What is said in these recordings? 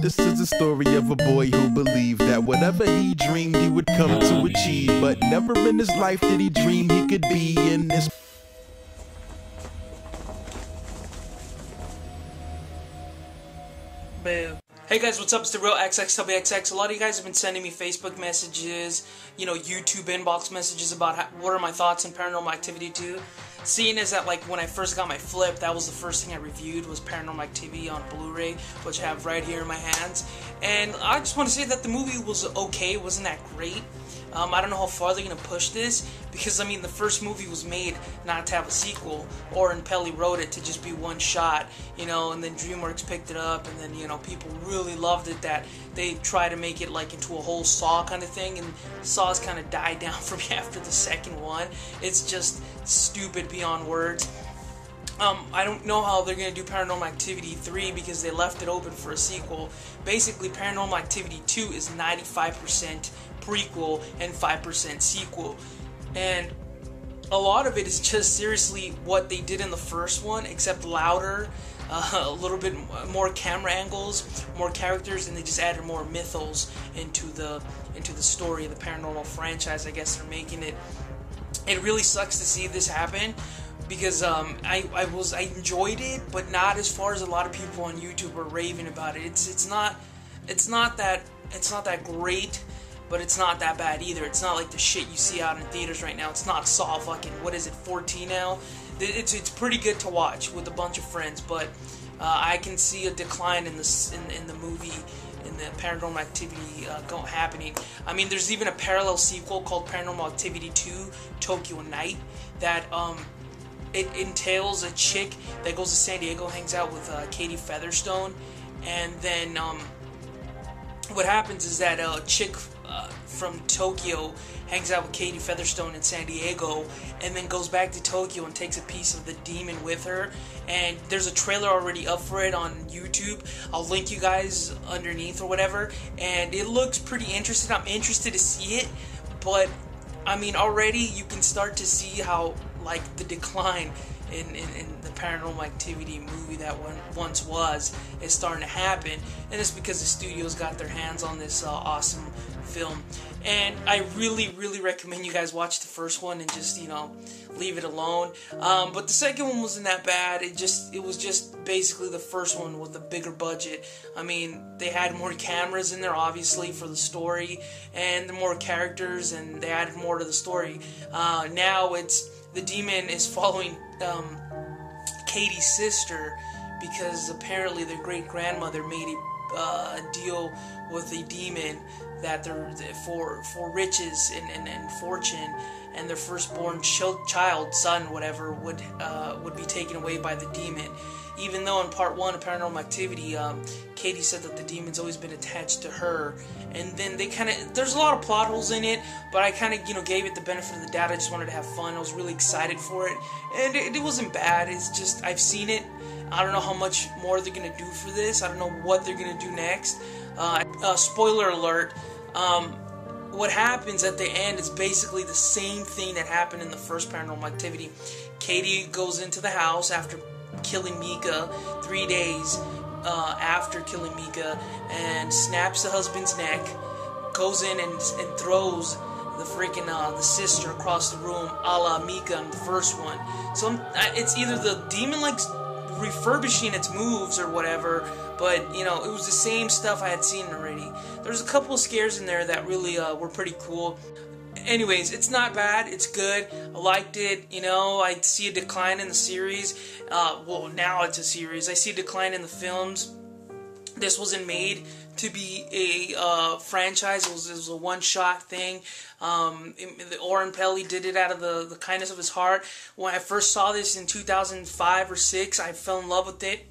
This is the story of a boy who believed that whatever he dreamed he would come to achieve, but never in his life did he dream he could be in this. Boo. Hey guys, what's up? It's the real XXWXX. A lot of you guys have been sending me Facebook messages, YouTube inbox messages about what are my thoughts on Paranormal Activity 2. Seeing as that, like, when I first got my flip, that was the first thing I reviewed was Paranormal Activity on Blu-ray, which I have right here in my hands. And I just want to say that the movie was okay. It wasn't that great. I don't know how far they're going to push this, because, I mean, the first movie was made not to have a sequel. Oren Peli wrote it to just be one shot, and then DreamWorks picked it up, and then, people really loved it that they tried to make it, like, into a whole Saw kind of thing, and Saw's kind of died down for me after the second one. It's just stupid beyond words. I don't know how they're going to do Paranormal Activity 3 because they left it open for a sequel. Basically, Paranormal Activity 2 is 95% prequel and 5% sequel. And a lot of it is just seriously what they did in the first one, except louder, a little bit more camera angles, more characters, and they just added more mythos into the story of the paranormal franchise. I guess they're making it. It really sucks to see this happen, because I enjoyed it, but not as far as a lot of people on YouTube are raving about it. It's not that great, but it's not that bad either. It's not like the shit you see out in theaters right now. It's not Saw fucking 14 now. It's pretty good to watch with a bunch of friends, but I can see a decline in the movie, in the Paranormal Activity happening. I mean, there's even a parallel sequel called Paranormal Activity 2 Tokyo Night that it entails a chick that goes to San Diego, hangs out with Katie Featherstone, and then what happens is that a chick from Tokyo hangs out with Katie Featherstone in San Diego, and then goes back to Tokyo and takes a piece of the demon with her. And there's a trailer already up for it on YouTube. I'll link you guys underneath or whatever, and it looks pretty interesting. I'm interested to see it, but I mean, already you can start to see how, like, the decline in the Paranormal Activity movie that once was is starting to happen, and it's because the studios got their hands on this awesome film. And I really, really recommend you guys watch the first one and just, leave it alone. But the second one wasn't that bad. It was just basically the first one with a bigger budget. I mean, they had more cameras in there, obviously, for the story, and more characters, and they added more to the story. Now the demon is following Katie's sister, because apparently their great-grandmother made a deal with a demon that they're for riches and fortune, and their firstborn child, son, whatever, would be taken away by the demon. Even though in part 1 of Paranormal Activity, Katie said that the demon's always been attached to her, and then there's a lot of plot holes in it, but I kind of, gave it the benefit of the doubt. I just wanted to have fun. I was really excited for it, and it wasn't bad. It's just, I've seen it. I don't know how much more they're going to do for this. I don't know what they're going to do next. Spoiler alert, what happens at the end is basically the same thing that happened in the first Paranormal Activity. Katie goes into the house after killing Mika, 3 days after killing Mika, and snaps the husband's neck, goes in and throws the freaking the sister across the room, a la Mika in the first one. So it's either the demon likes refurbishing its moves or whatever, but it was the same stuff I had seen already. There's a couple of scares in there that really were pretty cool. Anyways, it's not bad. It's good. I liked it. I see a decline in the series. Well, now it's a series. I see a decline in the films. This wasn't made to be a franchise. It was a one-shot thing. Oren Peli did it out of the kindness of his heart. When I first saw this in 2005 or 6, I fell in love with it.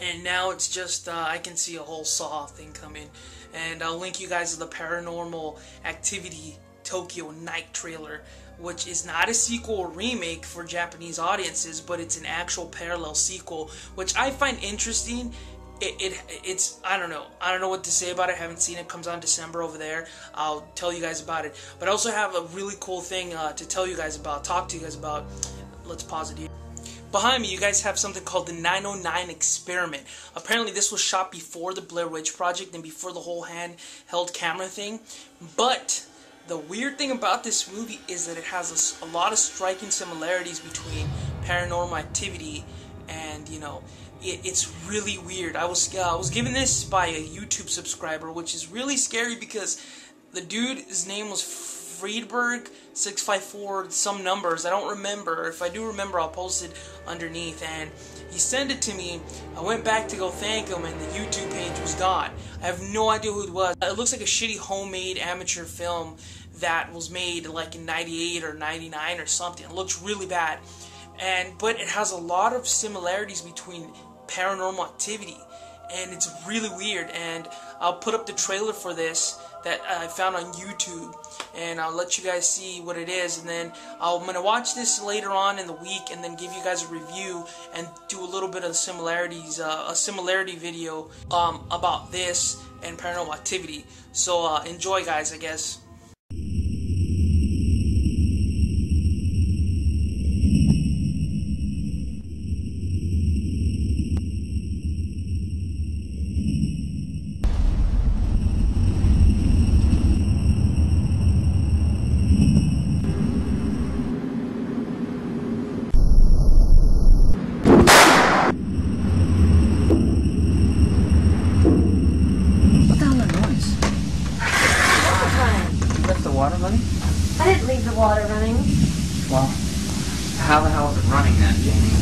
And now it's just, I can see a whole Saw thing coming. And I'll link you guys to the Paranormal Activity Tokyo Night trailer, which is not a sequel or remake for Japanese audiences, but it's an actual parallel sequel, which I find interesting. It's I don't know what to say about it. I haven't seen it. It comes on December over there. I'll tell you guys about it. But I also have a really cool thing to talk to you guys about. Let's pause it here. Behind me, you guys have something called the 909 Experiment. Apparently, this was shot before the Blair Witch Project and before the whole handheld camera thing. But the weird thing about this movie is that it has a lot of striking similarities between Paranormal Activity and, you know, it's really weird. I was given this by a YouTube subscriber, which is really scary because the dude, his name was Friedberg 654 some numbers. I don't remember. If I do remember, I'll post it underneath. And he sent it to me. I went back to go thank him, and the YouTube page was gone. I have no idea who it was. It looks like a shitty homemade amateur film that was made like in 98 or 99 or something. It looks really bad. But it has a lot of similarities between Paranormal Activity, and it's really weird. And I'll put up the trailer for this that I found on YouTube, and I'll let you guys see what it is, and then I'm going to watch this later on in the week and then give you guys a review and do a little bit of similarities, a similarity video about this and Paranormal Activity. So enjoy, guys, I guess. Water running? I didn't leave the water running. Well, how the hell is it running then, Jamie?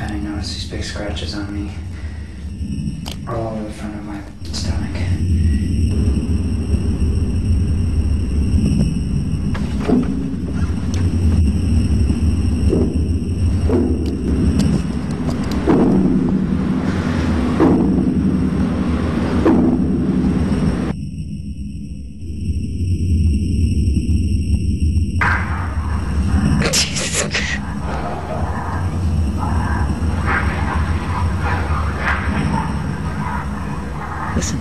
I noticed these big scratches on me. All over the front of my stomach. Listen.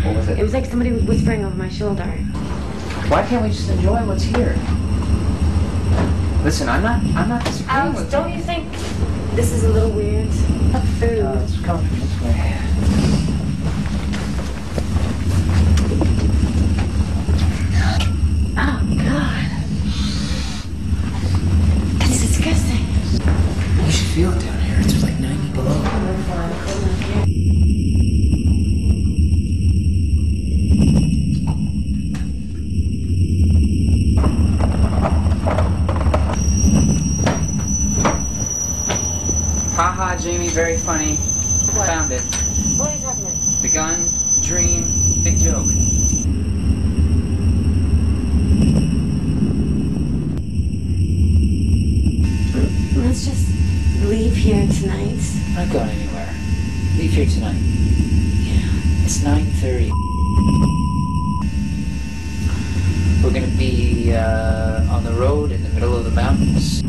What was it? It was like somebody was whispering over my shoulder. Why can't we just enjoy what's here? Listen, I'm not disagreeing with Don't you think this is a little weird? Food. It's coming from this way. Oh, God. It's disgusting. You should feel it down here. It's like 90 below. Haha, Jamie, very funny. What? Found it. What are you talking about? The gun, dream, big joke. Let's just leave here tonight. I'm not going anywhere. Leave here tonight. Yeah. It's 9:30. We're gonna be on the road in the middle of the mountains.